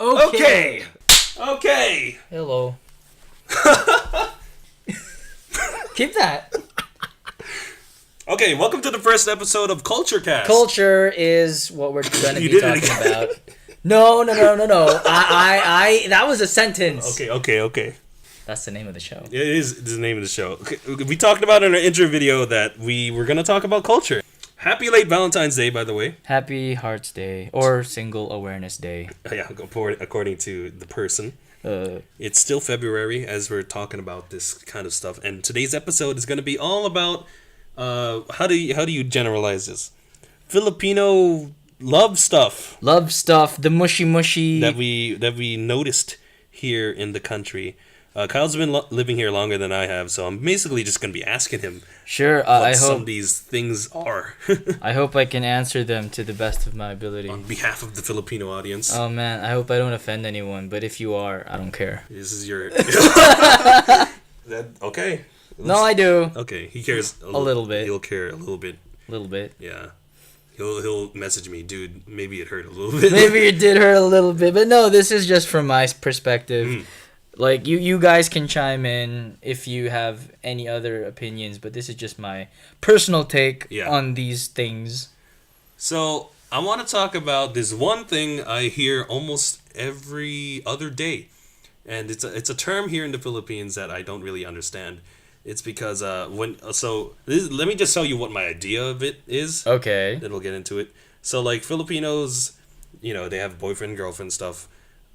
Okay. Hello. Keep that. Okay, welcome to the first episode of CultureKast. Culture is what we're going to be talking about. No. I that was a sentence. Okay. That's the name of the show. It is the name of the show. Okay, we talked about in our intro video that we were going to talk about culture. Happy late Valentine's Day, by the way. Happy Hearts Day or Single Awareness Day. Yeah, according to the person. It's still February as we're talking about this kind of stuff, and today's episode is going to be all about how do you generalize this? Filipino love stuff. The mushy that we noticed here in the country. Kyle's been living here longer than I have, so I'm basically just going to be asking him what some of these things are. I hope I can answer them to the best of my ability. On behalf of the Filipino audience. Oh man, I hope I don't offend anyone, but if you are, I don't care. This is your... Okay. No, I do. Okay, he cares a little bit. He'll care a little bit. A little bit. Yeah. He'll message me, dude, maybe it hurt a little bit. Maybe it did hurt a little bit, but no, this is just from my perspective. Like, you guys can chime in if you have any other opinions, but this is just my personal take on these things. So, I want to talk about this one thing I hear almost every other day. And it's a term here in the Philippines that I don't really understand. It's because let me just tell you what my idea of it is. Okay. Then we'll get into it. So, like, Filipinos, they have boyfriend, girlfriend stuff.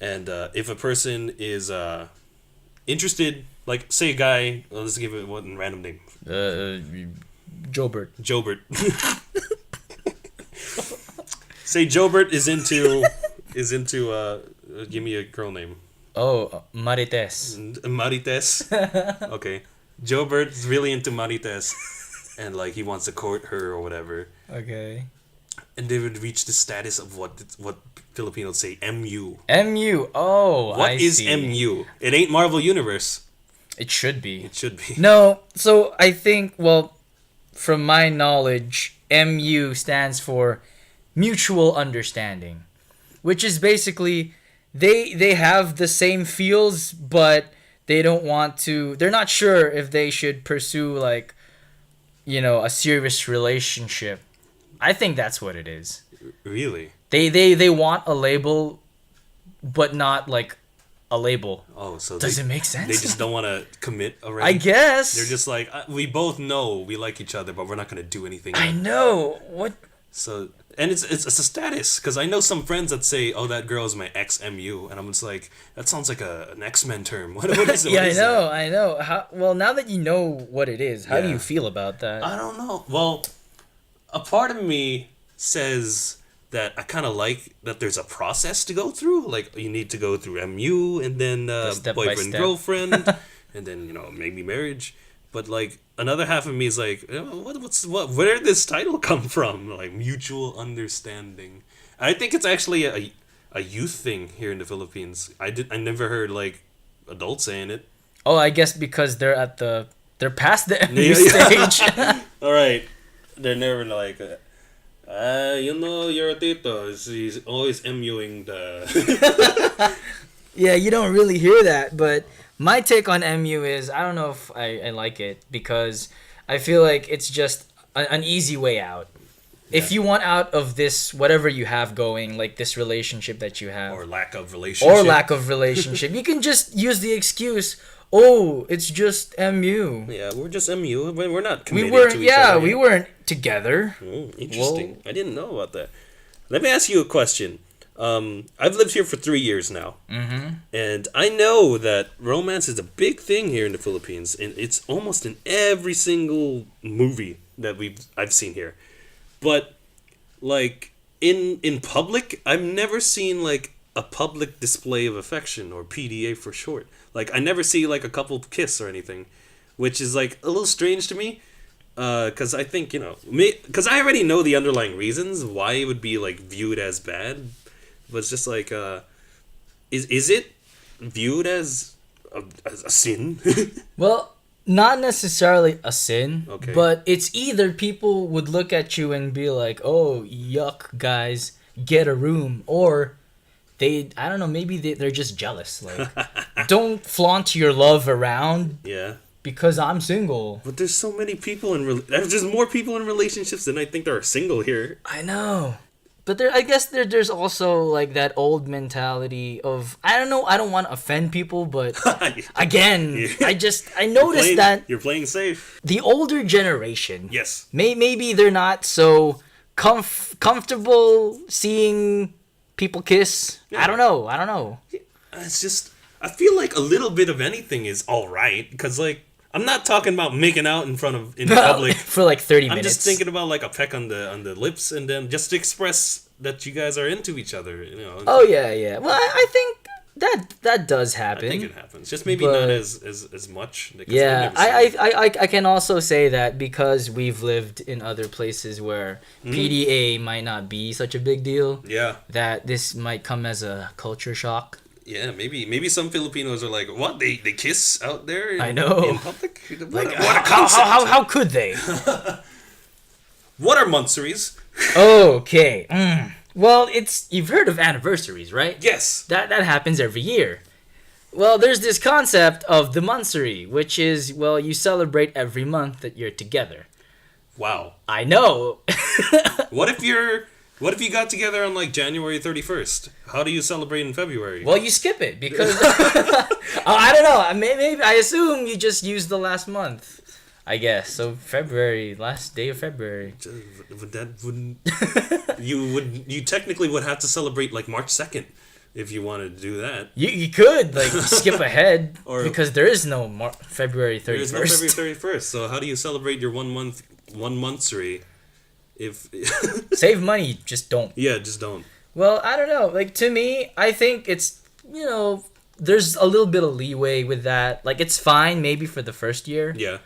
And if a person is interested, like, say a guy, let's give it one random name. Jobert. Say Jobert is into give me a girl name. Oh, Marites. Marites. Okay. Jobert is really into Marites, and like he wants to court her or whatever. Okay. And they would reach the status of what Filipinos say MU. MU. Oh, what is MU? It ain't Marvel Universe. It should be. No, so I think, well, from my knowledge, MU stands for mutual understanding, which is basically they have the same feels, but they don't want to. They're not sure if they should pursue like, a serious relationship. I think that's what it is. Really? They want a label, but not like a label. Oh, so does it make sense? They just don't want to commit already. I guess they're just like, we both know we like each other, but we're not gonna do anything. I know what. So and it's a status, because I know some friends that say, "Oh, that girl is my ex-MU," and I'm just like, that sounds like an X-Men term. What is it? Yeah, I know. Well, now that you know what it is, how do you feel about that? I don't know. Well, a part of me says that I kind of like that there's a process to go through. Like, you need to go through MU, and then boyfriend, girlfriend, and then, maybe marriage. But, like, another half of me is like, where did this title come from? Like, mutual understanding. I think it's actually a youth thing here in the Philippines. I never heard, like, adults saying it. Oh, I guess because they're past the MU stage. All right. They're never like, your tito, he's always MUing the... Yeah, you don't really hear that, but my take on MU is, I don't know if I like it, because I feel like it's just an easy way out. Yeah. If you want out of this, whatever you have going, like this relationship that you have. Or lack of relationship. You can just use the excuse, oh, it's just MU. Yeah, we're just MU. We're not committed to each other. We weren't together. Interesting. Whoa. I didn't know about that. Let me ask you a question. I've lived here for 3 years now. Mm-hmm. And I know that romance is a big thing here in the Philippines. And it's almost in every single movie that I've seen here. But, like, in public, I've never seen, like, a public display of affection, or PDA for short. Like, I never see, like, a couple kiss or anything, which is, like, a little strange to me. Because I think, because I already know the underlying reasons why it would be, like, viewed as bad. But it's just, like, is it viewed as a sin? Well, not necessarily a sin, okay, but it's either people would look at you and be like, oh, yuck, guys, get a room, or I don't know, maybe they're just jealous. Like, don't flaunt your love around Yeah. because I'm single. But there's so many people there's just more people in relationships than I think there are single here. I know. But I guess there's also like that old mentality of, I don't know, I don't want to offend people, but again, I noticed that you're playing safe. the older generation, Yes. maybe they're not so comfortable seeing people kiss. Yeah. I don't know. It's just, I feel like a little bit of anything is all right, because like, I'm not talking about making out in public for like 30 minutes. I'm just thinking about like a peck on the lips, and then just to express that you guys are into each other, you know. Oh yeah. Well, I think that does happen. I think it happens, just maybe not as much. Yeah, I can also say that because we've lived in other places where PDA might not be such a big deal. Yeah. That this might come as a culture shock. Yeah, maybe some Filipinos are like, what, they kiss out there I know. in public? Like, what a concept. how could they? What are monthsaries? Okay. Well, you've heard of anniversaries, right? Yes. That happens every year. Well, there's this concept of the monthsary, which is, well, you celebrate every month that you're together. Wow. I know. What if you got together on like January 31st? How do you celebrate in February? Well, you skip it because I don't know. Maybe I assume you just use the last month. I guess so. February, last day of February. That wouldn't. You technically would have to celebrate like March 2nd if you wanted to do that. You could like skip ahead or because there is no February 31st. There is no February 31st. So how do you celebrate your one monthsary? If save money, just don't. Yeah, just don't. Well, I don't know. Like, to me, I think it's, there's a little bit of leeway with that. Like, it's fine maybe for the first year. Yeah.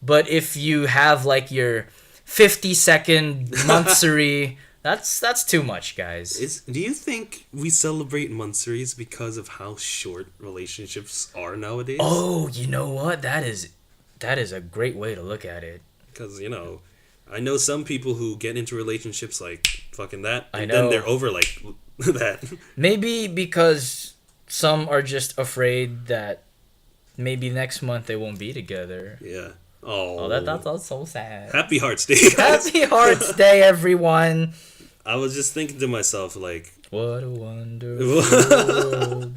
But if you have like your 50-second monthsary, that's too much, guys. Do you think we celebrate monthsaries because of how short relationships are nowadays? Oh, you know what? That is a great way to look at it. Because, I know some people who get into relationships like fucking that, and I know. then they're over like that. Maybe because some are just afraid that maybe next month they won't be together. Yeah. Oh, that's so sad. Happy Hearts Day. Happy Hearts Day, everyone. I was just thinking to myself, like, what a wonderful world.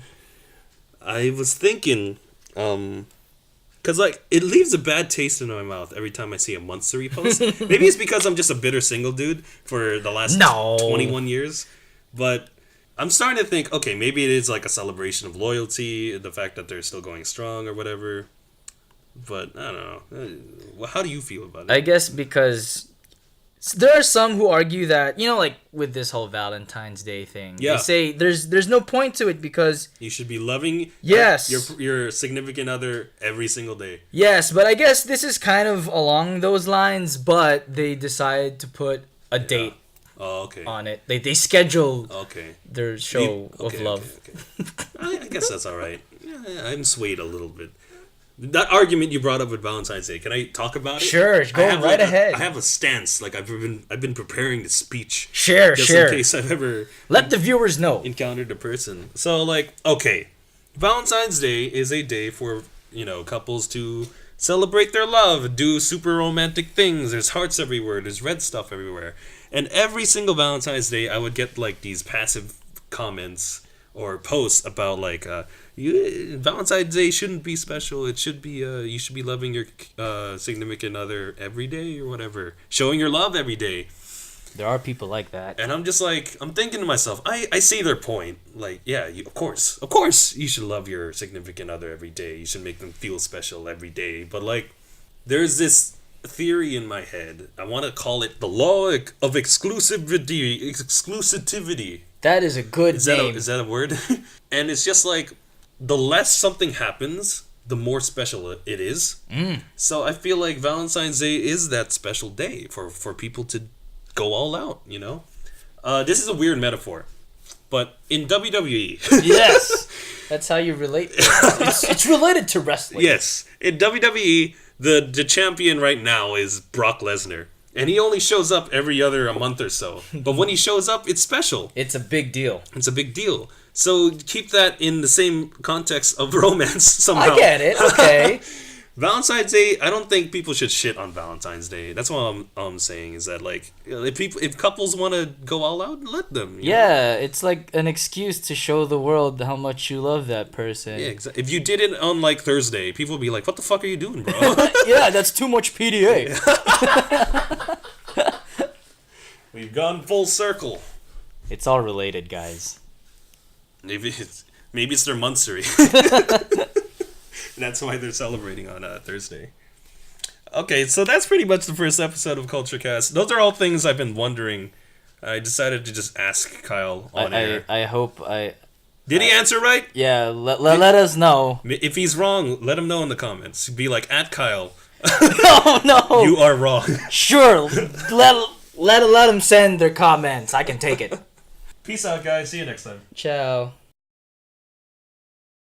I was thinking, because, like, it leaves a bad taste in my mouth every time I see a monthsary post. Maybe it's because I'm just a bitter single dude for the last 21 years. But I'm starting to think, okay, maybe it is like a celebration of loyalty, the fact that they're still going strong or whatever. But, I don't know. How do you feel about it? I guess because there are some who argue that, like with this whole Valentine's Day thing, they say there's no point to it because you should be loving your significant other every single day. Yes, but I guess this is kind of along those lines, but they decide to put a date on it. They schedule their show of love. Okay. I guess that's all right. Yeah, I'm swayed a little bit. That argument you brought up with Valentine's Day, can I talk about it? Sure, go right ahead. I have a stance, like I've been preparing the speech. Sure. In case I've ever let the viewers know encountered a person. So like, okay, Valentine's Day is a day for couples to celebrate their love, do super romantic things. There's hearts everywhere. There's red stuff everywhere, and every single Valentine's Day, I would get like these passive comments or posts about like. Valentine's Day shouldn't be special. It should be you should be loving your significant other every day or whatever, showing your love every day. There are people like that, and I'm just like, I'm thinking to myself, I see their point. Like, yeah, of course you should love your significant other every day. You should make them feel special every day. But like, there's this theory in my head. I want to call it the law of exclusivity. That is a good name. Is that a word? And it's just like, the less something happens, the more special it is. So I feel like Valentine's Day is that special day for people to go all out, This is a weird metaphor, but in WWE... Yes, that's how you relate. It's related to wrestling. Yes, in WWE, the champion right now is Brock Lesnar. And he only shows up every other a month or so. But when he shows up, it's special. It's a big deal. So keep that in the same context of romance somehow. I get it. Okay. Valentine's Day, I don't think people should shit on Valentine's Day. That's what I'm saying is that like if couples want to go all out, let them. Yeah, it's like an excuse to show the world how much you love that person. Yeah, exactly. If you did it on like Thursday, people would be like, "What the fuck are you doing, bro?" Yeah, that's too much PDA. We've gone full circle. It's all related, guys. Maybe it's their monthsary. That's why they're celebrating on Thursday. Okay, so that's pretty much the first episode of CultureKast. Those are all things I've been wondering. I decided to just ask Kyle on air. I hope Did he answer right? Yeah, let us know. If he's wrong, let him know in the comments. Be like, @Kyle. No. You are wrong. Sure, let them send their comments. I can take it. Peace out, guys. See you next time. Ciao.